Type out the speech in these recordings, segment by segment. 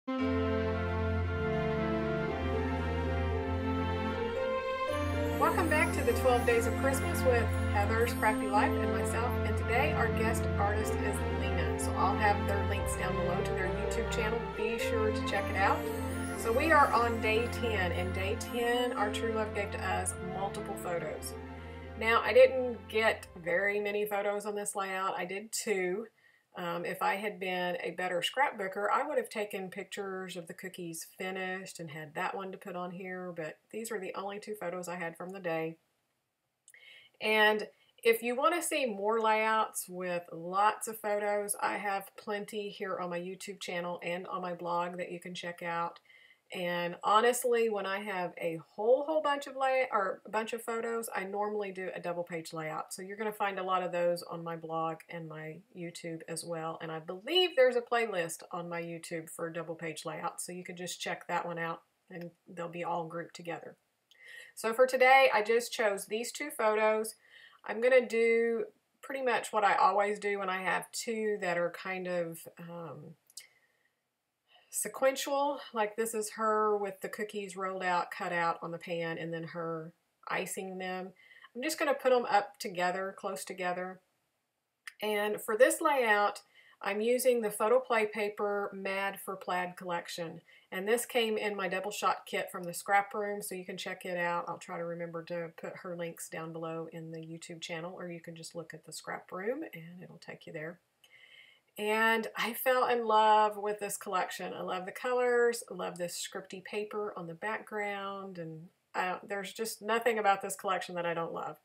Welcome back to the 12 Days of Christmas with Heather's Crafty Life and myself, and today our guest artist is Lina. So I'll have their links down below to their YouTube channel. Be sure to check it out. So we are on day 10, and day 10 our true love gave to us multiple photos. Now I didn't get very many photos on this layout. I did 2. If I had been a better scrapbooker, I would have taken pictures of the cookies finished and had that one to put on here, but these are the only 2 photos I had from the day. And if you want to see more layouts with lots of photos, I have plenty here on my YouTube channel and on my blog that you can check out. And honestly, when I have a whole bunch of photos, I normally do a double page layout. So you're going to find a lot of those on my blog and my YouTube as well. And I believe there's a playlist on my YouTube for double page layout. So you can just check that one out and they'll be all grouped together. So for today, I just chose these 2 photos. I'm going to do pretty much what I always do when I have 2 that are kind of sequential. Like this is her with the cookies rolled out, cut out on the pan, and then her icing them. I'm just going to put them up together, close together. And for this layout, I'm using the Photo Play paper Mad for Plaid collection. And this came in my double shot kit from the ScrapRoom, so you can check it out. I'll try to remember to put her links down below in the YouTube channel, or you can just look at the ScrapRoom and it'll take you there. And I fell in love with this collection. I love the colors, I love this scripty paper on the background, and there's just nothing about this collection that I don't love.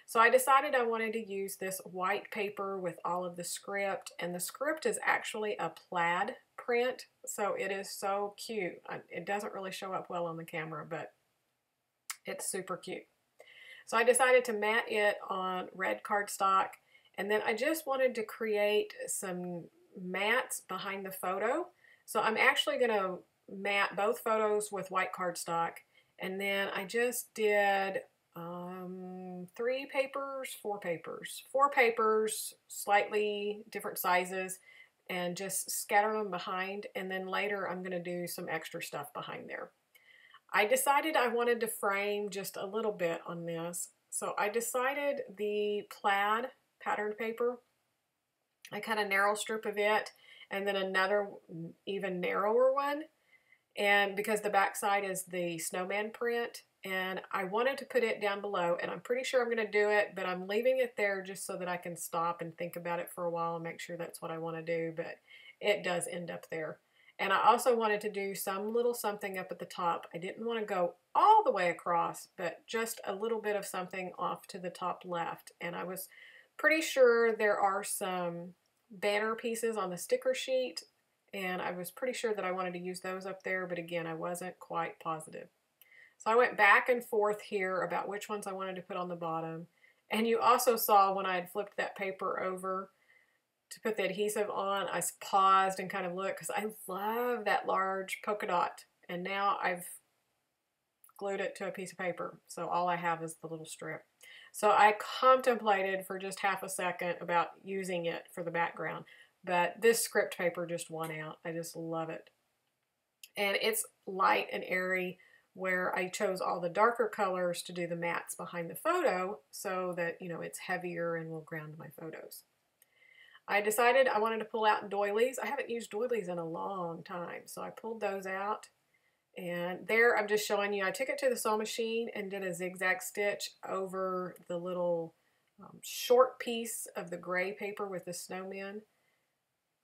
So I decided I wanted to use this white paper with all of the script, and the script is actually a plaid print, so it is so cute. It doesn't really show up well on the camera, but it's super cute. So I decided to mat it on red cardstock. And then I just wanted to create some mats behind the photo. So I'm actually going to mat both photos with white cardstock. And then I just did 4 papers, slightly different sizes, and just scatter them behind. And then later I'm going to do some extra stuff behind there. I decided I wanted to frame just a little bit on this. So I decided the plaid patterned paper, I cut a narrow strip of it and then another even narrower one, and because the back side is the snowman print, and I wanted to put it down below, and I'm pretty sure I'm going to do it, but I'm leaving it there just so that I can stop and think about it for a while and make sure that's what I want to do, but it does end up there. And I also wanted to do some little something up at the top. I didn't want to go all the way across, but just a little bit of something off to the top left, and I was pretty sure there are some banner pieces on the sticker sheet, and I was pretty sure that I wanted to use those up there, but again, I wasn't quite positive. So I went back and forth here about which ones I wanted to put on the bottom. And you also saw when I had flipped that paper over to put the adhesive on, I paused and kind of looked because I love that large polka dot, and now I've glued it to a piece of paper, so all I have is the little strip. So I contemplated for just half a second about using it for the background, but this script paper just won out. I just love it. And it's light and airy, where I chose all the darker colors to do the mats behind the photo so that, you know, it's heavier and will ground my photos. I decided I wanted to pull out doilies. I haven't used doilies in a long time, so I pulled those out. And there I'm just showing you, I took it to the sewing machine and did a zigzag stitch over the little short piece of the gray paper with the snowman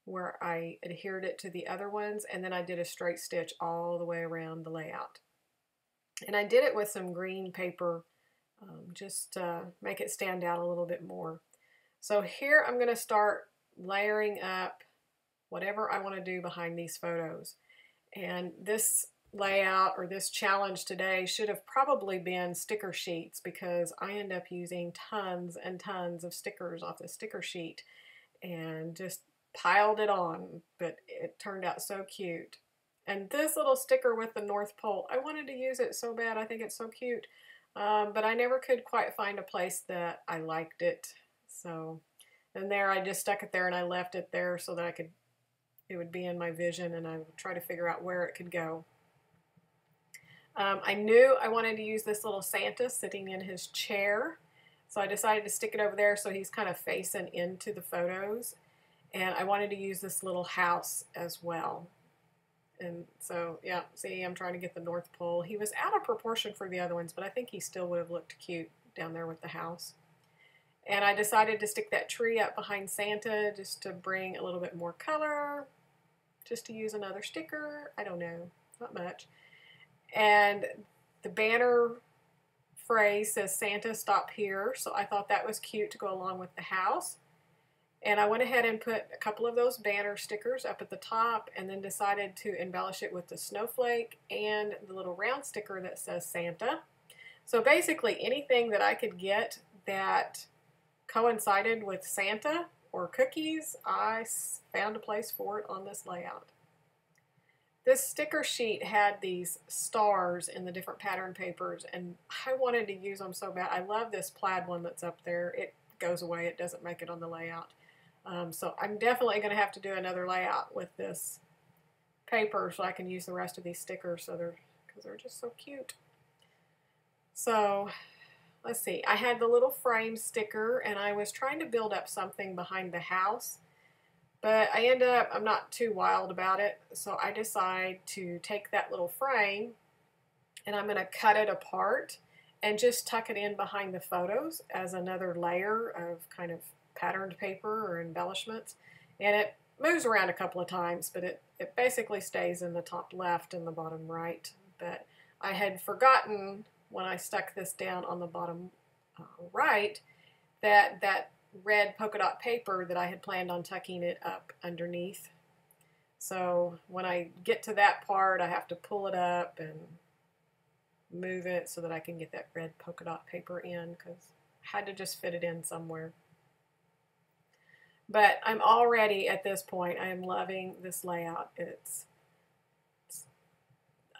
where I adhered it to the other ones, and then I did a straight stitch all the way around the layout. And I did it with some green paper just to make it stand out a little bit more. So here I'm going to start layering up whatever I want to do behind these photos. And this layout or this challenge today should have probably been sticker sheets, because I end up using tons and tons of stickers off the sticker sheet and just piled it on, but it turned out so cute. And this little sticker with the North Pole, I wanted to use it so bad. I think it's so cute, but I never could quite find a place that I liked it. So, and there I just stuck it there and I left it there so that I could it would be in my vision, and I would try to figure out where it could go. I knew I wanted to use this little Santa sitting in his chair, so I decided to stick it over there so he's kind of facing into the photos. And I wanted to use this little house as well. And so, yeah, see, I'm trying to get the North Pole. He was out of proportion for the other ones, but I think he still would have looked cute down there with the house. And I decided to stick that tree up behind Santa just to bring a little bit more color, just to use another sticker. I don't know, not much. And the banner phrase says Santa stop here, so I thought that was cute to go along with the house. And I went ahead and put a couple of those banner stickers up at the top, and then decided to embellish it with the snowflake and the little round sticker that says Santa. So basically anything that I could get that coincided with Santa or cookies, I found a place for it on this layout. This sticker sheet had these stars in the different pattern papers, and I wanted to use them so bad. I love this plaid one that's up there. It goes away. It doesn't make it on the layout. So I'm definitely going to have to do another layout with this paper so I can use the rest of these stickers because they're just so cute. So let's see. I had the little frame sticker, and I was trying to build up something behind the house. But I'm not too wild about it, so I decide to take that little frame and I'm going to cut it apart and just tuck it in behind the photos as another layer of kind of patterned paper or embellishments. And it moves around a couple of times, but it basically stays in the top left and the bottom right. But I had forgotten when I stuck this down on the bottom right that red polka dot paper that I had planned on tucking it up underneath. So when I get to that part, I have to pull it up and move it so that I can get that red polka dot paper in, because I had to just fit it in somewhere. But I'm already at this point, I am loving this layout.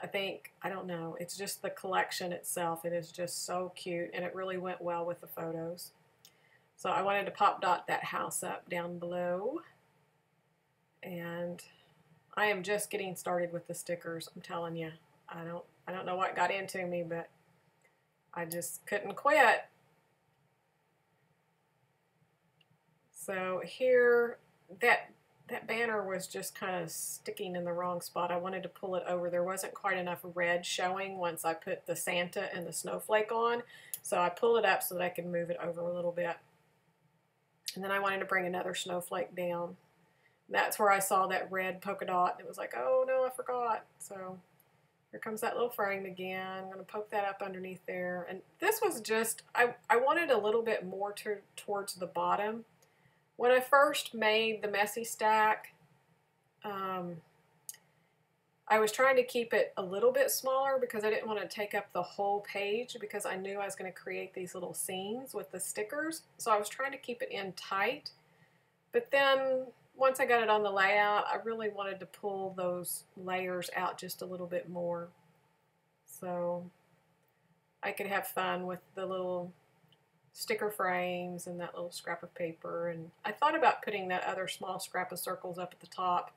I don't know, it's just the collection itself. It is just so cute, and it really went well with the photos. So I wanted to pop dot that house up down below. And I am just getting started with the stickers, I'm telling you. I don't know what got into me, but I just couldn't quit. So here, that banner was just kind of sticking in the wrong spot. I wanted to pull it over. There wasn't quite enough red showing once I put the Santa and the snowflake on. So I pulled it up so that I could move it over a little bit. And then I wanted to bring another snowflake down. That's where I saw that red polka dot. It was like, oh no, I forgot. So here comes that little frame again. I'm going to poke that up underneath there. And this was just, I wanted a little bit more towards the bottom. When I first made the messy stack, I was trying to keep it a little bit smaller because I didn't want to take up the whole page, because I knew I was going to create these little scenes with the stickers. So I was trying to keep it in tight. But then once I got it on the layout, I really wanted to pull those layers out just a little bit more, so I could have fun with the little sticker frames and that little scrap of paper. And I thought about putting that other small scrap of circles up at the top,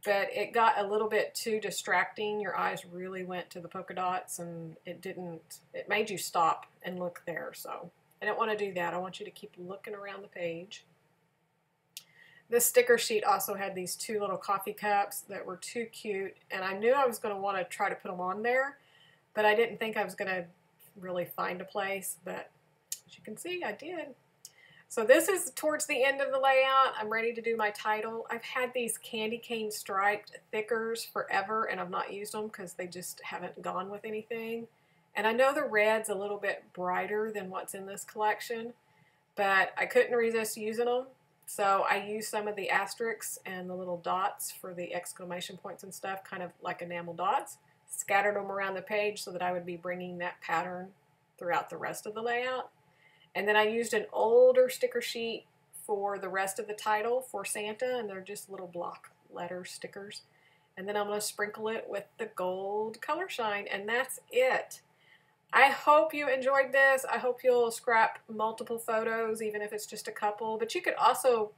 but it got a little bit too distracting. Your eyes really went to the polka dots, and it made you stop and look there. So I don't want to do that. I want you to keep looking around the page. This sticker sheet also had these two little coffee cups that were too cute, and I knew I was going to want to try to put them on there, but I didn't think I was going to really find a place. But as you can see, I did. So this is towards the end of the layout. I'm ready to do my title. I've had these candy cane striped thickers forever, and I've not used them because they just haven't gone with anything. And I know the red's a little bit brighter than what's in this collection, but I couldn't resist using them. So I used some of the asterisks and the little dots for the exclamation points and stuff, kind of like enamel dots. Scattered them around the page so that I would be bringing that pattern throughout the rest of the layout. And then I used an older sticker sheet for the rest of the title for Santa, and they're just little block letter stickers. And then I'm going to sprinkle it with the gold color shine, and that's it. I hope you enjoyed this. I hope you'll scrap multiple photos, even if it's just a couple. But you could also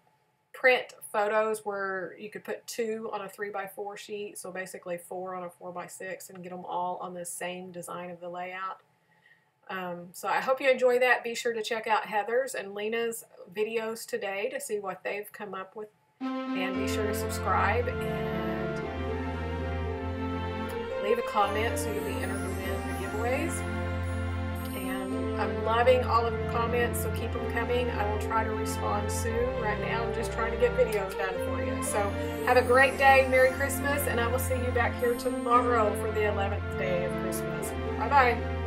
print photos where you could put 2 on a 3x4 sheet, so basically 4 on a 4x6, and get them all on the same design of the layout. So I hope you enjoy that. Be sure to check out Heather's and Lina's videos today to see what they've come up with, and be sure to subscribe and leave a comment so you'll be entered to win the giveaways. And I'm loving all of your comments, so keep them coming. I will try to respond soon. Right now I'm just trying to get videos done for you. So have a great day, Merry Christmas, and I will see you back here tomorrow for the 11th day of Christmas. Bye-bye.